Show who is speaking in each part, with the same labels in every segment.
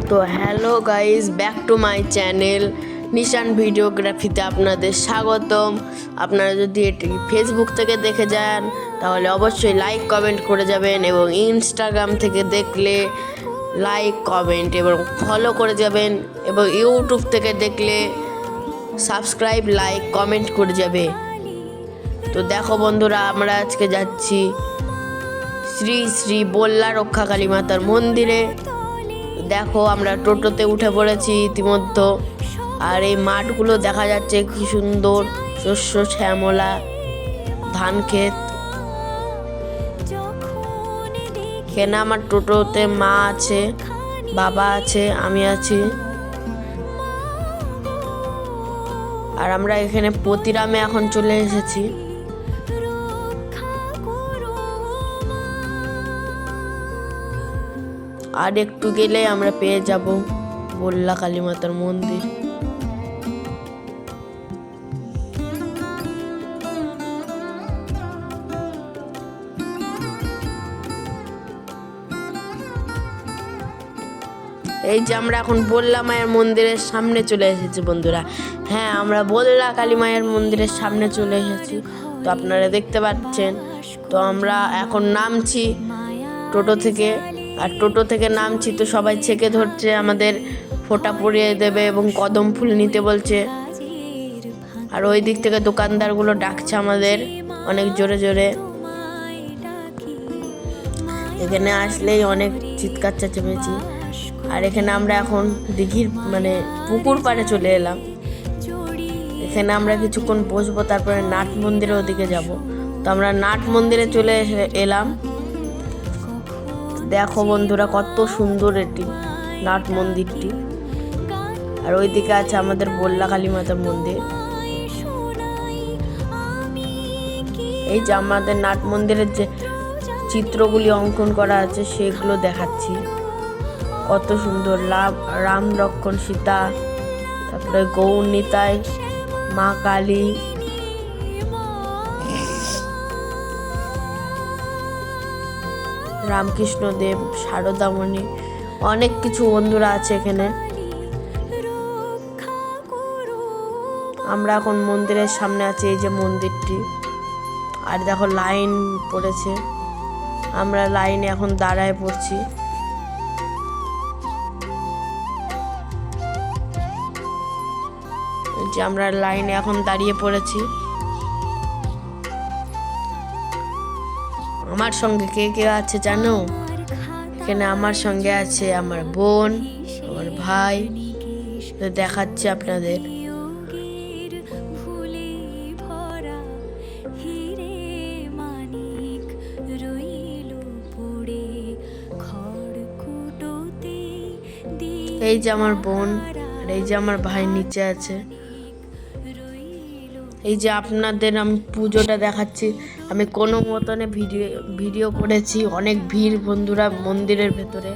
Speaker 1: তো hello guys, back to my channel Nishan ভিডিওগ্রাফিতে আপনাদের স্বাগতম। আপনারা যদি এটি ফেসবুক থেকে দেখে যান তাহলে অবশ্যই লাইক কমেন্ট করে যাবেন, এবং ইনস্টাগ্রাম থেকে দেখলে লাইক কমেন্ট এবং ফলো করে যাবেন, এবং ইউটিউব থেকে দেখলে সাবস্ক্রাইব লাইক কমেন্ট করে যাবে। তো দেখো বন্ধুরা, আমরা আজকে যাচ্ছি শ্রী শ্রী বল্লা রক্ষাকালী মাতার মন্দিরে। দেখো আমরা টোটোতে উঠে পড়েছি ইতিমধ্যে, আর এই মাঠগুলো দেখা যাচ্ছে কি সুন্দর, শস্য শ্যামলা ধান ক্ষেত। এখানে আমার টোটোতে মা আছে, বাবা আছে, আমি আছি। আর আমরা এখানে পতিরামে এখন চলে এসেছি। আর একটু গেলে আমরা পেয়ে যাব বল্লা কালী মাতার মন্দির। এই যে আমরা এখন বল্লা মায়ের মন্দিরের সামনে চলে এসেছি বন্ধুরা। হ্যাঁ, আমরা বল্লা কালী মায়ের মন্দিরের সামনে চলে এসেছি, তো আপনারা দেখতে পাচ্ছেন। তো আমরা এখন নামছি টোটো থেকে, আর টোটো থেকে নামছি তো সবাই ছেঁকে ধরছে, আমাদের ফোঁটা পরিয়ে দেবে এবং কদম ফুল নিতে বলছে। আর ওই দিক থেকে দোকানদারগুলো ডাকছে আমাদের অনেক জোরে জোরে। এখানে আসলেই অনেক চিৎকার চেঁচামেচি। আর এখানে আমরা এখন দিঘির পুকুর পাড়ে চলে এলাম। এখানে আমরা কিছুক্ষণ বসবো, তারপরে নাট মন্দিরের ওদিকে যাব। তো আমরা নাট মন্দিরে চলে এলাম। দেখো বন্ধুরা, কত সুন্দর এটি নাট মন্দিরটি। আর ওইদিকে আছে আমাদের বল্লা কালী মাতার মন্দির। এই যে আমাদের নাট মন্দিরের যে চিত্রগুলি অঙ্কন করা আছে সেগুলো দেখাচ্ছি। কত সুন্দর রাম লক্ষ্মণ সীতা, তারপরে গৌর নিতাই, মা কালী, রামকৃষ্ণ দেব, শারদামণি, অনেক কিছু বন্ধুরা আছে এখানে। আমরা এখন মন্দিরের সামনে আছি, এই যে মন্দিরটি। আর দেখো লাইন পড়েছে, আমরা লাইনে এখন দাঁড়ায় পড়ছি। যে আমরা লাইনে এখন দাঁড়িয়ে পড়েছি। আমার সঙ্গে কে কে আছে জানো? এখানে আমার সঙ্গে আছে আমার বোন, আমার ভাই, দেখাচ্ছি আপনাদের। এই যে আমার বোন, আর এই যে আমার ভাই নিচে আছে। এই যে আপনাদের আমি পুজোটা দেখাচ্ছি। আমি কোনো মতনে ভিডিও করেছি, অনেক ভিড় বন্ধুরা মন্দিরের ভেতরে।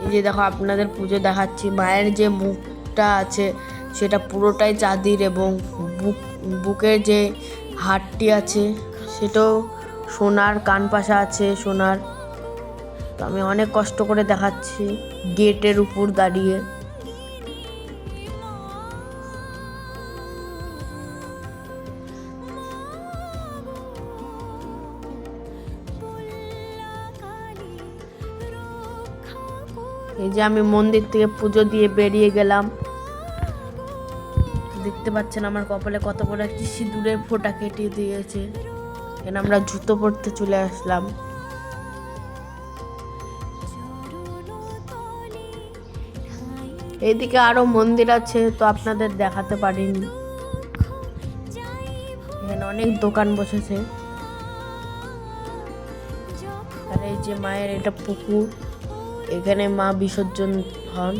Speaker 1: এই যে দেখো আপনাদের পুজো দেখাচ্ছি। মায়ের যে মুখটা আছে সেটা পুরোটাই চাঁদির, এবং বুকের যে হাড়টি আছে সেটাও সোনার, কানপাশা আছে সোনার। তো আমি অনেক কষ্ট করে দেখাচ্ছি গেটের উপর দাঁড়িয়ে। এই যে আমি মন্দির থেকে পুজো দিয়ে বেরিয়ে গেলাম। দেখতে পাচ্ছেন আমার কপালে কত বড় একটি সিঁদুরের ফোঁটা কেটে দিয়েছে। এখানে আমরা জুতো পরতে চলে আসলাম। এইদিকে আরো মন্দির আছে, তো আপনাদের দেখাতে পারিনি। এখানে অনেক দোকান বসেছে। আর এই যে মায়ের এটা পুকুর, এখানে মা বিসর্জন হন।